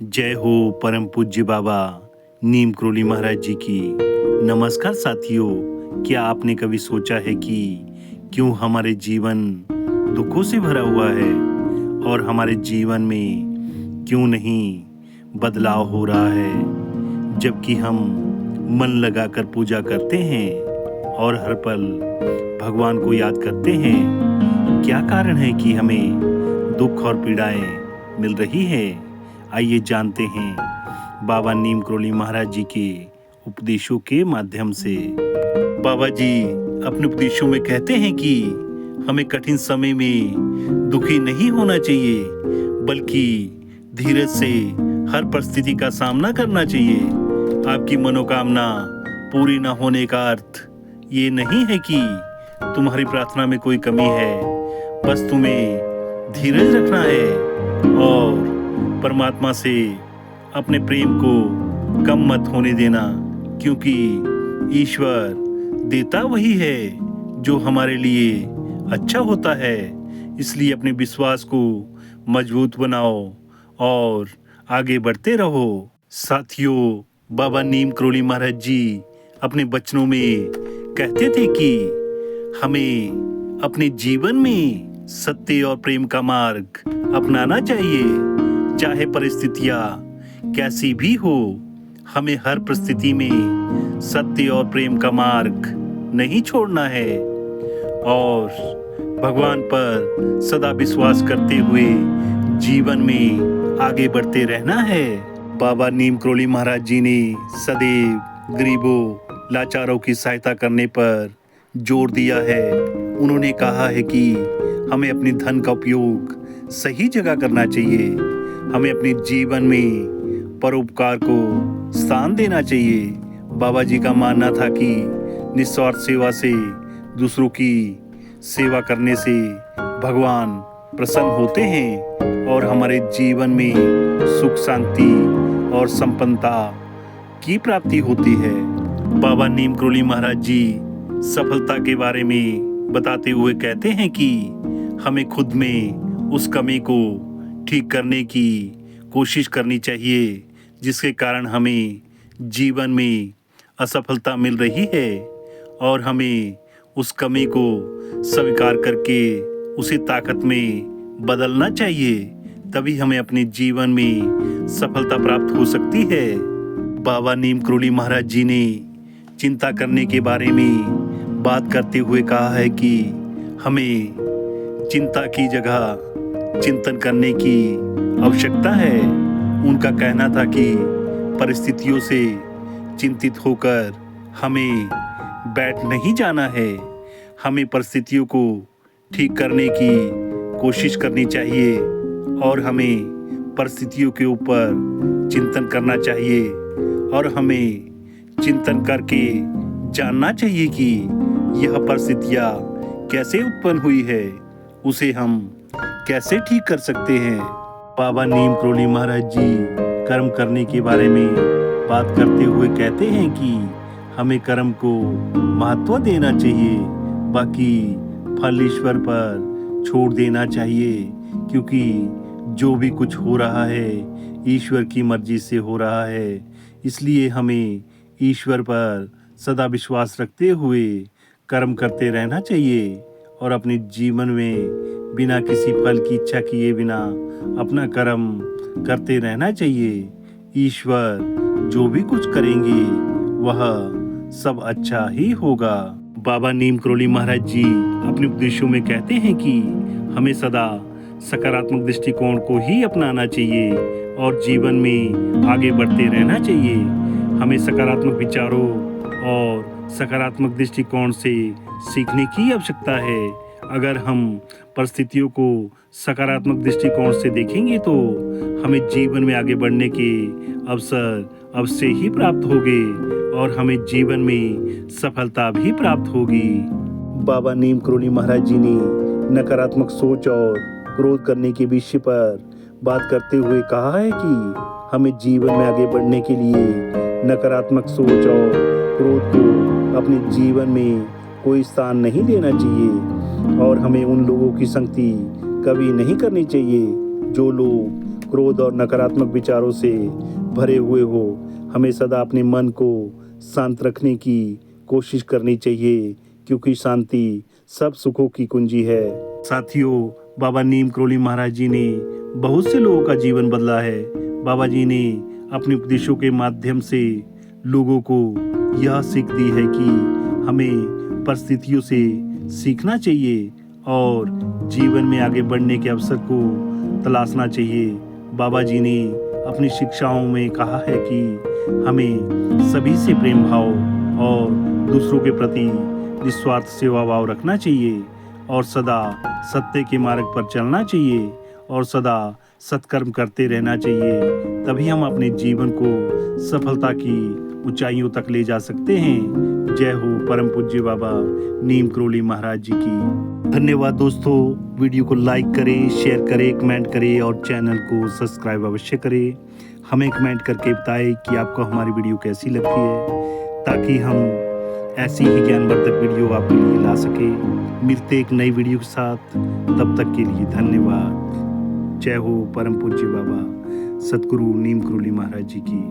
जय हो परम पूज्य बाबा नीम करोली महाराज जी की। नमस्कार साथियों, क्या आपने कभी सोचा है कि क्यों हमारे जीवन दुखों से भरा हुआ है और हमारे जीवन में क्यों नहीं बदलाव हो रहा है, जबकि हम मन लगाकर पूजा करते हैं और हर पल भगवान को याद करते हैं। क्या कारण है कि हमें दुख और पीड़ाएं मिल रही है? आइए जानते हैं बाबा नीम करोली महाराज जी के उपदेशों के माध्यम से। बाबा जी अपने उपदेशों में कहते हैं कि हमें कठिन समय में दुखी नहीं होना चाहिए, बल्कि धीरज से हर परिस्थिति का सामना करना चाहिए। आपकी मनोकामना पूरी न होने का अर्थ ये नहीं है कि तुम्हारी प्रार्थना में कोई कमी है, बस तुम्हें धीरज रखना है और परमात्मा से अपने प्रेम को कम मत होने देना, क्योंकि ईश्वर देता वही है जो हमारे लिए अच्छा होता है। इसलिए अपने विश्वास को मजबूत बनाओ और आगे बढ़ते रहो। साथियों, बाबा नीम करोली महाराज जी अपने वचनों में कहते थे कि हमें अपने जीवन में सत्य और प्रेम का मार्ग अपनाना चाहिए। चाहे परिस्थितियां कैसी भी हो, हमें हर परिस्थिति में सत्य और प्रेम का मार्ग नहीं छोड़ना है और भगवान पर सदा विश्वास करते हुए जीवन में आगे बढ़ते रहना है। बाबा नीम करोली महाराज जी ने सदैव गरीबों लाचारों की सहायता करने पर जोर दिया है। उन्होंने कहा है कि हमें अपनी धन का उपयोग सही जगह करना चाहिए। हमें अपने जीवन में परोपकार को स्थान देना चाहिए। बाबा जी का मानना था कि निस्वार्थ सेवा से, दूसरों की सेवा करने से भगवान प्रसन्न होते हैं और हमारे जीवन में सुख, शांति और संपन्नता की प्राप्ति होती है। बाबा नीम करोली महाराज जी सफलता के बारे में बताते हुए कहते हैं कि हमें खुद में उस कमी को ठीक करने की कोशिश करनी चाहिए जिसके कारण हमें जीवन में असफलता मिल रही है, और हमें उस कमी को स्वीकार करके उसे ताकत में बदलना चाहिए। तभी हमें अपने जीवन में सफलता प्राप्त हो सकती है। बाबा नीम करोली महाराज जी ने चिंता करने के बारे में बात करते हुए कहा है कि हमें चिंता की जगह चिंतन करने की आवश्यकता है। उनका कहना था कि परिस्थितियों से चिंतित होकर हमें बैठ नहीं जाना है। हमें परिस्थितियों को ठीक करने की कोशिश करनी चाहिए और हमें परिस्थितियों के ऊपर चिंतन करना चाहिए और हमें चिंतन करके जानना चाहिए कि यह परिस्थितियाँ कैसे उत्पन्न हुई है, उसे हम कैसे ठीक कर सकते हैं। बाबा नीम करोली महाराज जी कर्म करने के बारे में बात करते हुए कहते हैं कि हमें कर्म को महत्व देना चाहिए, बाकी फल ईश्वर पर छोड़ देना चाहिए, क्योंकि जो भी कुछ हो रहा है ईश्वर की मर्जी से हो रहा है। इसलिए हमें ईश्वर पर सदा विश्वास रखते हुए कर्म करते रहना चाहिए और अपने जीवन में बिना किसी फल की इच्छा किए बिना अपना कर्म करते रहना चाहिए। ईश्वर जो भी कुछ करेंगे वह सब अच्छा ही होगा। बाबा नीम करोली महाराज जी अपने उपदेशों में कहते हैं कि हमें सदा सकारात्मक दृष्टिकोण को ही अपनाना चाहिए और जीवन में आगे बढ़ते रहना चाहिए। हमें सकारात्मक विचारों और सकारात्मक दृष्टिकोण से सीखने की आवश्यकता है। अगर हम परिस्थितियों को सकारात्मक दृष्टिकोण से देखेंगे तो हमें जीवन में आगे बढ़ने के अवसर अवश्य ही प्राप्त होंगे और हमें जीवन में सफलता भी प्राप्त होगी। बाबा नीम करोली महाराज जी ने नकारात्मक सोच और क्रोध करने के विषय पर बात करते हुए कहा है कि हमें जीवन में आगे बढ़ने के लिए नकारात्मक सोच और क्रोध को अपने जीवन में कोई स्थान नहीं देना चाहिए और हमें उन लोगों की संगति कभी नहीं करनी चाहिए जो लोग क्रोध और नकारात्मक विचारों से भरे हुए हो, हमें सदा अपने मन को शांत रखने की कोशिश करनी चाहिए, क्योंकि शांति सब सुखों की कुंजी है। साथियों, बाबा नीम करोली महाराज जी ने बहुत से लोगों का जीवन बदला है। बाबा जी ने अपने उपदेशों के माध्यम से लोगों को यह सीख दी है कि हमें परिस्थितियों से सीखना चाहिए और जीवन में आगे बढ़ने के अवसर को तलाशना चाहिए। बाबा जी ने अपनी शिक्षाओं में कहा है कि हमें सभी से प्रेम भाव और दूसरों के प्रति निस्वार्थ सेवा भाव रखना चाहिए और सदा सत्य के मार्ग पर चलना चाहिए और सदा सत्कर्म करते रहना चाहिए। तभी हम अपने जीवन को सफलता की ऊंचाइयों तक ले जा सकते हैं। जय हो परम पूज्य बाबा नीम करोली महाराज जी की। धन्यवाद दोस्तों। वीडियो को लाइक करें, शेयर करें, कमेंट करें और चैनल को सब्सक्राइब अवश्य करें। हमें कमेंट करके बताएं कि आपको हमारी वीडियो कैसी लगती है, ताकि हम ऐसी ही ज्ञानवर्धक वीडियो आपके लिए ला सके। मिलते एक नई वीडियो के साथ, तब तक के लिए धन्यवाद। जय हो परम पूज्य बाबा सतगुरु नीम करोली महाराज जी की।